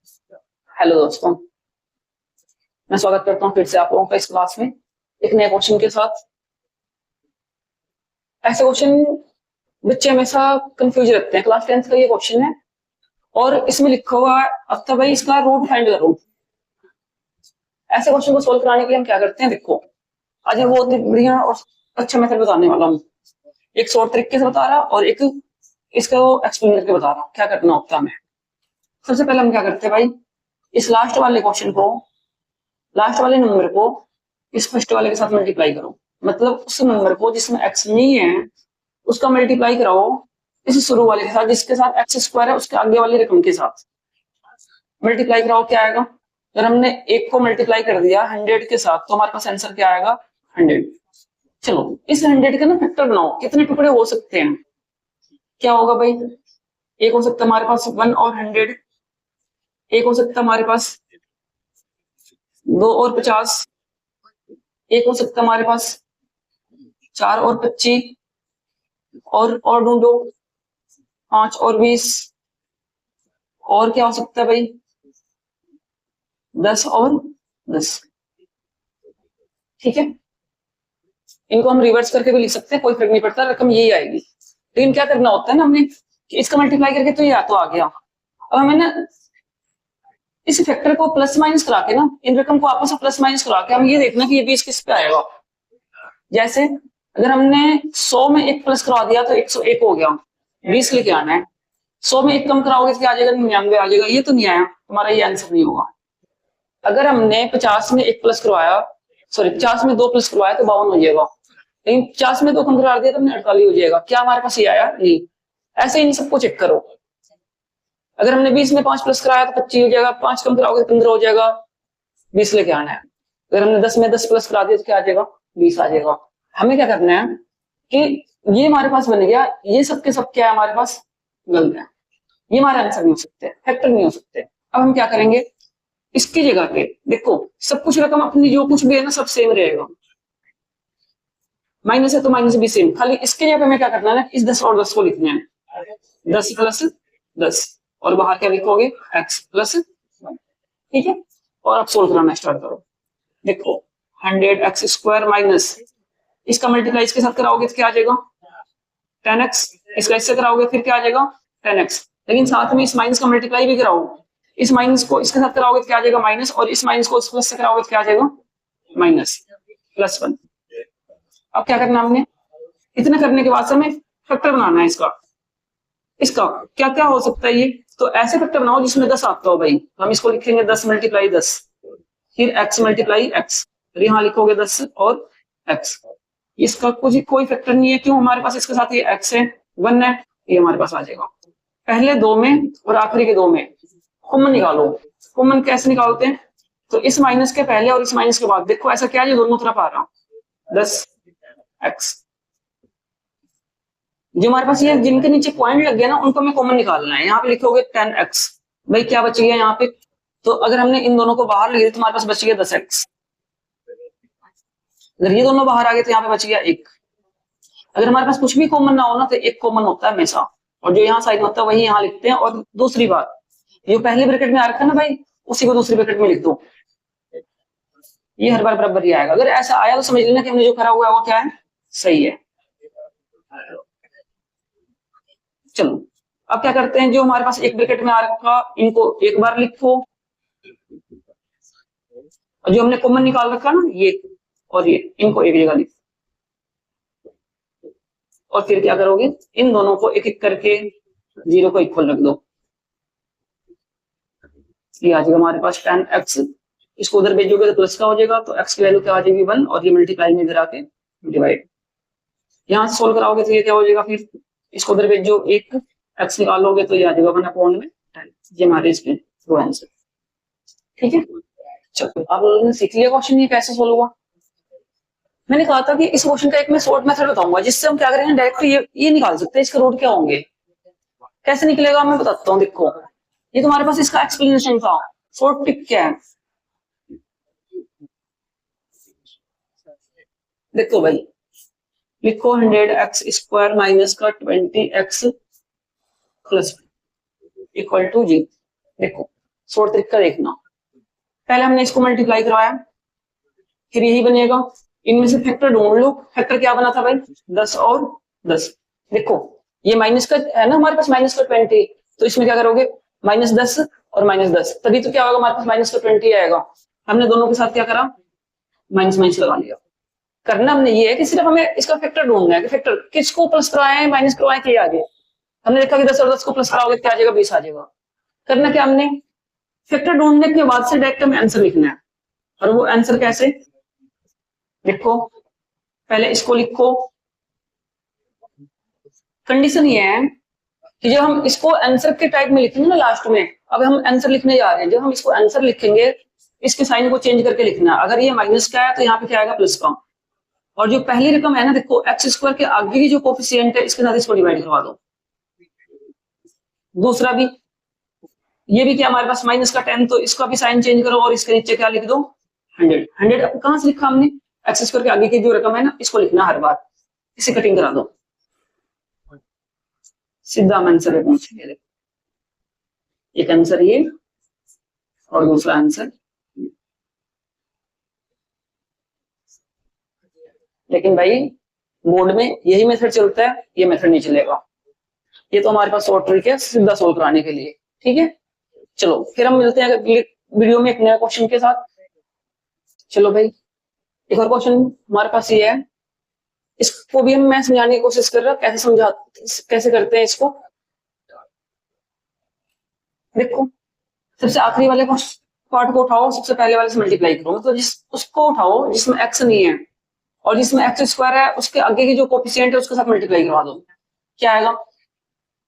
Hello दोस्तों, मैं स्वागत करता हूँ फिर से आप लोगों का इस क्लास में एक नए क्वेश्चन के साथ। ऐसे क्वेश्चन बच्चे हमेशा कंफ्यूज रखते हैं। क्लास 10th का ये क्वेश्चन है और इसमें लिखा हुआ है अब तो भाई इसका रूट फाइंड करो। ऐसे क्वेश्चन को सोल्व कराने के लिए हम क्या करते हैं, देखो आज मैं बहुत बढ़िया और अच्छा मेथड बताने वाला हूँ। एक शॉर्ट तरीके से बता रहा और एक इसका एक्सप्लेन करके बता रहा हूँ क्या करना होता है हमें। सबसे पहले हम क्या करते हैं भाई, इस लास्ट वाले क्वेश्चन को, लास्ट वाले नंबर को इस फर्स्ट वाले के साथ मल्टीप्लाई करो। मतलब उस नंबर को जिसमें एक्स नहीं है उसका मल्टीप्लाई कराओ इस शुरू वाले के साथ जिसके साथ एक्स स्क्वायर है, उसके आगे वाली रकम के साथ मल्टीप्लाई कराओ। क्या आएगा? अगर हमने एक को मल्टीप्लाई कर दिया 100 के साथ तो हमारे पास आंसर क्या आएगा? 100। चलो इस 100 के ना फैक्टर बनाओ, कितने टुकड़े हो सकते हैं? क्या होगा भाई? एक हो सकता है हमारे पास 1 और 100, एक हो सकता है हमारे पास 2 और 50, एक हो सकता है हमारे पास 4 और 25, और ढूंढो 5 और 20, और क्या हो सकता है भाई? 10 और 10। ठीक है, इनको हम रिवर्स करके भी लिख सकते हैं, कोई फर्क नहीं पड़ता, रकम यही आएगी। लेकिन क्या करना होता है ना हमने कि इसका मल्टीप्लाई करके तो ये आ तो आ गया। अब हमें ना इस फैक्टर को प्लस माइनस करा के ना इन रकम को आपस में प्लस माइनस करा के हम ये देखना कि ये 20 किस पे आएगा। जैसे अगर हमने 100 में एक प्लस करवा दिया तो 101 हो गया, 20 लेके आना है। 100 में एक कम कराओगे तो क्या आ जाएगा? 99 आ जाएगा। ये तो नहीं आया, तुम्हारा ये आंसर नहीं होगा। अगर हमने 50 में एक प्लस करवाया, सॉरी 50 में 2 प्लस करवाया तो 52 हो जाएगा। लेकिन 50 में 2 कम करवा दिया तो 48 हो जाएगा। क्या हमारे पास ये आया? नहीं। ऐसे इन सबको चेक करो। अगर हमने 20 में 5 प्लस कराया तो 25 हो जाएगा, 5 कम कराओगे तो 15 हो जाएगा, 20 लेके आना है। अगर हमने 10 में 10 प्लस करा दिया तो क्या आ जाएगा? 20 आ जाएगा। हमें क्या करना है कि ये हमारे पास बन गया, ये सबके सब क्या है हमारे पास? गलत है। ये हमारे आंसर नहीं हो सकते, फैक्टर नहीं हो सकते। अब हम क्या करेंगे, इसकी जगह पे देखो सब कुछ रकम अपनी जो कुछ भी है ना सब सेम रहेगा। माइनस है तो माइनस भी सेम, खाली इसके जगह पे हमें क्या करना है ना, इस 10 और 10 को लिखना है। 10 प्लस 10 और बाहर क्या लिखोगे? x plus. ठीक है, और अब सोल्व कराना स्टार्ट करो। देखो 100x स्क्वायर माइनस इसका मल्टीप्लाई इसके साथ कराओगे तो क्या आ जाएगा? 10x। इसका इससे कराओगे फिर क्या आ जाएगा? 10x। लेकिन साथ में इस माइनस का मल्टीप्लाई भी कराओ, इस माइनस को इसके साथ कराओगे तो क्या आ जाएगा? माइनस, और इस माइनस को इस प्लस से कराओगे तो क्या आ जाएगा? Minus plus 1। अब क्या करना हमने, इतना करने के बाद हमें फैक्टर बनाना है इसका। इसका क्या क्या हो सकता है ये, तो ऐसे फैक्टर बनाओ जिसमें 10 आता हो भाई। हम इसको लिखेंगे 10 मल्टीप्लाई 10, फिर x मल्टीप्लाई x, फिर यहाँ लिखोगे 10 और x। इसका कुछ कोई फैक्टर नहीं है, क्यों? हमारे पास इसके साथ ये x है, 1 है, ये हमारे पास आ जाएगा। पहले दो में और आखिरी के दो में कॉमन निकालो। कॉमन कैसे निकालते हैं, तो इस माइनस के पहले और इस माइनस के बाद देखो ऐसा क्या है, दोनों तरफ आ रहा 10x। जो हमारे पास ये जिनके नीचे पॉइंट लग गया ना उनको हमें कॉमन निकालना है। यहाँ पे लिखोगे 10x, भाई क्या बच गया यहाँ पे? तो अगर हमने इन दोनों को बाहर ले लिया तो हमारे पास बच गया 10x। अगर ये दोनों बाहर आ गए तो यहाँ पे बच गया 1। अगर हमारे पास कुछ भी कॉमन ना हो ना तो एक कॉमन होता है हमेशा, और जो यहाँ साइड में होता है वही यहाँ लिखते हैं। और दूसरी बात, जो पहले ब्रैकेट में आ रखा है ना भाई, उसी को दूसरी ब्रैकेट में लिख दो, ये हर बार बराबर ही आएगा। अगर ऐसा आया तो समझ लेना कि हमने जो करा हुआ है वो क्या है, सही है। चलो अब क्या करते हैं, जो हमारे पास एक ब्रैकेट में आ रखा इनको एक बार लिखो, और जो हमने कॉमन निकाल रखा ना ये और ये, इनको एक जगह लिखो। और फिर क्या करोगे, इन दोनों को एक एक करके 0 को इक्वल रख दो। ये आ जाएगा हमारे पास 10x। इसको उधर भेजोगे तो प्लस का हो जाएगा, तो x की वैल्यू क्या आ जाएगी 1, और ये मल्टीप्लाई में इधर आके डिवाइड। यहाँ से सोल्व कराओगे तो ये क्या हो जाएगा, फिर इसको उधर भेजो, एक x निकालोगे तो ये आ जाएगा 1/10। ये हमारे इसके दो आंसर। ठीक है, चलो आप लोगों ने सीख लिया क्वेश्चन ये कैसे सोल्व हुआ। मैंने कहा था कि इस क्वेश्चन का एक मैं शॉर्ट मेथड बताऊंगा जिससे हम क्या करेंगे, डायरेक्ट ये निकाल सकते हैं इसके रूट क्या होंगे। कैसे निकलेगा मैं बताता हूँ। देखो ये तुम्हारे पास इसका एक्सप्लेनेशन था, शॉर्ट ट्रिक क्या है। देखो भाई लिखो 100x स्क्वायर माइनस का 20x प्लस इक्वल टू 0। देखो शॉर्ट तरीका देखना, पहले हमने इसको मल्टीप्लाई करवाया, फिर यही बनेगा, इनमें से फैक्टर ढूंढ लो। फैक्टर क्या बना था भाई, 10 और 10। देखो ये माइनस का है ना हमारे पास, माइनस का 20, तो इसमें क्या करोगे, -10 और -10, तभी तो क्या होगा हमारे पास माइनस का 20 आएगा। हमने दोनों के साथ क्या करा, माइनस माइनस लगा लिया। करना हमने ये है कि सिर्फ हमें इसका फैक्टर ढूंढना है कि फैक्टर किसको प्लस करवाए माइनस करवाए के आगे। हमने देखा कि 10 और 10 को प्लस कराओगे क्या आ जाएगा, 20 आ जाएगा। करना क्या हमने, फैक्टर ढूंढने के बाद से डायरेक्ट हमें आंसर लिखना है। और वो आंसर कैसे, देखो पहले इसको लिखो। कंडीशन ये है कि जब हम इसको आंसर के टाइप में लिखेंगे ना लास्ट में, अब हम आंसर लिखने जा रहे हैं, जब हम इसको आंसर लिखेंगे इसके साइन को चेंज करके लिखना है। अगर ये माइनस का है तो यहाँ पे क्या आएगा, प्लस का। और जो पहली रकम है ना, देखो x² के आगे की जो कोफिशिएंट है इसके साथ इसको डिवाइड करवा दो। दूसरा भी, ये भी क्या हमारे पास माइनस का 10, तो इसका भी साइन चेंज करो और इसके नीचे क्या लिख दो, 100। 100 अब कहां से लिखा हमने, x² के आगे की जो रकम है ना इसको लिखना हर बार, इसे कटिंग करा दो, सीधा आंसर है पहुंचेंगे। एक आंसर ये और दूसरा आंसर, लेकिन भाई बोर्ड में यही मेथड चलता है, ये मेथड नहीं चलेगा। ये तो हमारे पास शॉर्ट ट्रिक है सीधा सोल्व कराने के लिए, ठीक है। चलो फिर हम मिलते हैं अगले वीडियो में एक नया क्वेश्चन के साथ। चलो भाई एक और क्वेश्चन हमारे पास ये है, इसको भी मैं समझाने की कोशिश कर रहा हूं, कैसे करते हैं इसको। देखो सबसे आखिरी वाले पार्ट को उठाओ, सबसे पहले वाले से मल्टीप्लाई करो, मतलब उसको उठाओ जिसमें x नहीं है और जिसमें x² है उसके आगे की जो कोफिशिएंट है उसके साथ मल्टीप्लाई करवा दो। क्या आएगा,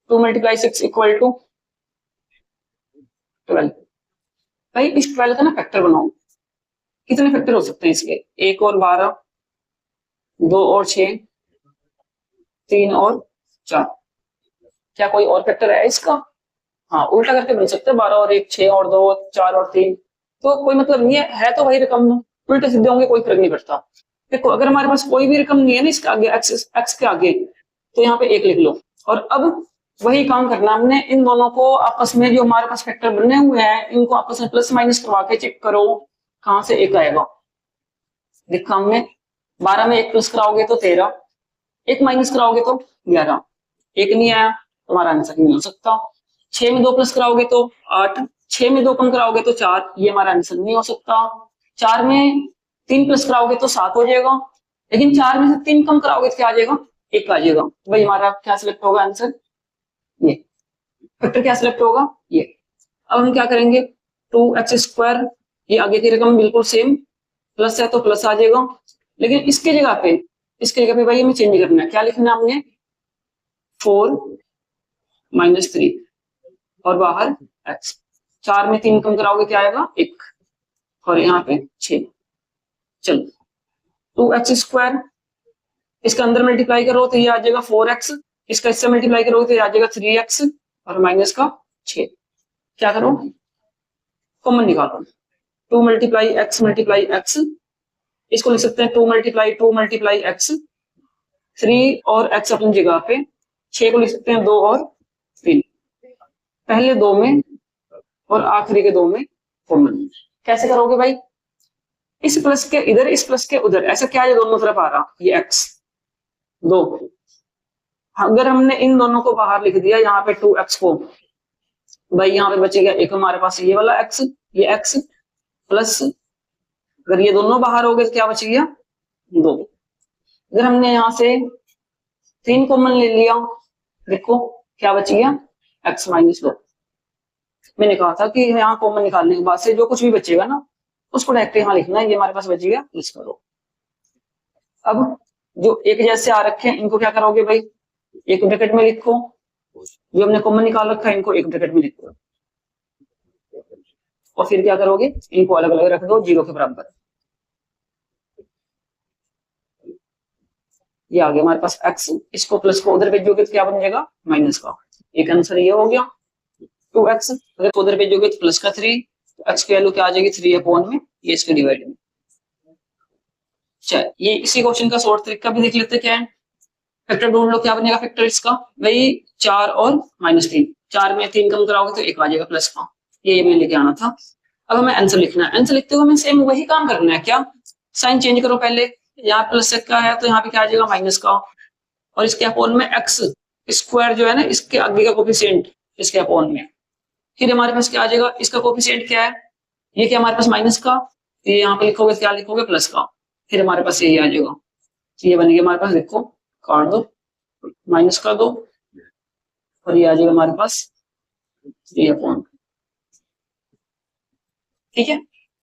2 × 6 = 12। भाई इस 12 का ना फैक्टर बनाओ। कितने फैक्टर हो सकते हैं इसके, 1 और 12, 2 और 6, 3 और 4। क्या कोई और फैक्टर है इसका, हाँ उल्टा करके बन सकते हैं, 12 और 1, 6 और 2, 4 और 3, तो कोई मतलब नहीं है तो वही रकम में उल्टे सीधे होंगे, कोई फर्क नहीं पड़ता। देखो अगर हमारे पास कोई भी रकम नहीं है ना इसके आगे, x के आगे, तो यहाँ पे 1 लिख लो। और अब वही काम करना हमने, इन दोनों को आपस में जो हमारे पास फैक्टर बने हुए हैं इनको आपस में प्लस माइनस करवा के चेक करो कहां से 1 आएगा। देखा हमने 12 में 1 प्लस कराओगे तो 13, 1 माइनस कराओगे तो 11, 1 नहीं आया तुम्हारा आंसर नहीं हो सकता। 6 में 2 प्लस कराओगे तो 8, 6 में 2 कम कराओगे तो 4, ये हमारा आंसर नहीं हो सकता। 4 में 3 प्लस कराओगे तो 7 हो जाएगा, लेकिन 4 में से 3 कम कराओगे तो क्या आ जाएगा, 1 आ जाएगा। तो भाई हमारा क्या सिलेक्ट होगा आंसर, ये फैक्टर क्या सिलेक्ट होगा, ये। अब हम क्या करेंगे, 2x², ये आगे की रकम बिल्कुल सेम, प्लस है तो प्लस आ जाएगा, लेकिन इसके जगह पे भाई हमें चेंज करना है। क्या लिखना है हमने, 4 - 3 और बाहर x। 4 में 3 कम कराओगे क्या आएगा, 1, और यहाँ पे 6। चलो 2x², इसका अंदर मल्टीप्लाई करो तो ये आ जाएगा 4x, इसका इससे मल्टीप्लाई करोगे तो ये आ जाएगा 3x और माइनस का 6। क्या करो, कॉमन निकालो, 2 × x × x, इसको लिख सकते हैं 2 × x, 3 और x अपनी जगह पे, 6 को लिख सकते हैं 2 और 3, पहले 2 में और आखिरी के 2 में कॉमन। कैसे करोगे भाई, इस प्लस के इधर, इस प्लस के उधर, ऐसा क्या है दोनों तरफ आ रहा, ये x 2। अगर हमने इन दोनों को बाहर लिख दिया यहाँ पे 2x को, भाई यहाँ पे बचेगा एक हमारे पास ये वाला x, ये x प्लस, अगर ये दोनों बाहर हो गए तो क्या बच गया, 2। अगर हमने यहाँ से 3 कॉमन ले लिया, देखो क्या बच गया, x - 2। मैंने कहा था कि यहाँ कॉमन निकालने के बाद से जो कुछ भी बचेगा ना उसको डायरेक्ट यहाँ लिखना है, ये हमारे पास बच गया, लिस्ट करो। अब जो एक जैसे आ रखे हैं इनको क्या करोगे भाई, एक ब्रैकेट में लिखो, जो हमने कॉमन निकाल रखा है इनको एक ब्रैकेट में लिखो, और फिर क्या करोगे, इनको अलग अलग रख दो 0 के बराबर। ये आ गया हमारे पास x, इसको प्लस को उधर भेजोगे तो क्या बन जाएगा, माइनस का। एक आंसर ये हो गया 2x, अगर उधर भेजोगे तो प्लस का 3, तो x की वैल्यू क्या आ जाएगी, 3 में, ये इसके डिवाइड में। चल ये इसी क्वेश्चन का शॉर्ट तरीका भी देख लेते क्या है। फैक्टर ढूंढ लो, क्या बनेगा फैक्टर इसका, भाई 4 और -3, 4 में 3 कम कराओगे तो 1 आ जाएगा प्लस का, ये मैंने लेके आना था। अब हमें आंसर लिखना है, आंसर लिखते हुए हमें सेम वही काम करना है। क्या? साइन चेंज करो पहले, यहाँ प्लस का है तो यहाँ पे क्या आ जाएगा माइनस का, और इसके अपोन में एक्स स्क्वायर जो है ना, इसके आगे का कोफिशिएंट इसके अपोन में, फिर हमारे पास क्या आ जाएगा, इसका कोफिशिएंट क्या है, ये क्या हमारे पास माइनस का, ये यहाँ पे लिखोगे क्या लिखोगे प्लस का, फिर हमारे पास यही आ जाएगा। ये बनेगा हमारे पास, देखो काट दो, माइनस का दो, और ये आ जाएगा हमारे पास ये अपॉन, ठीक है।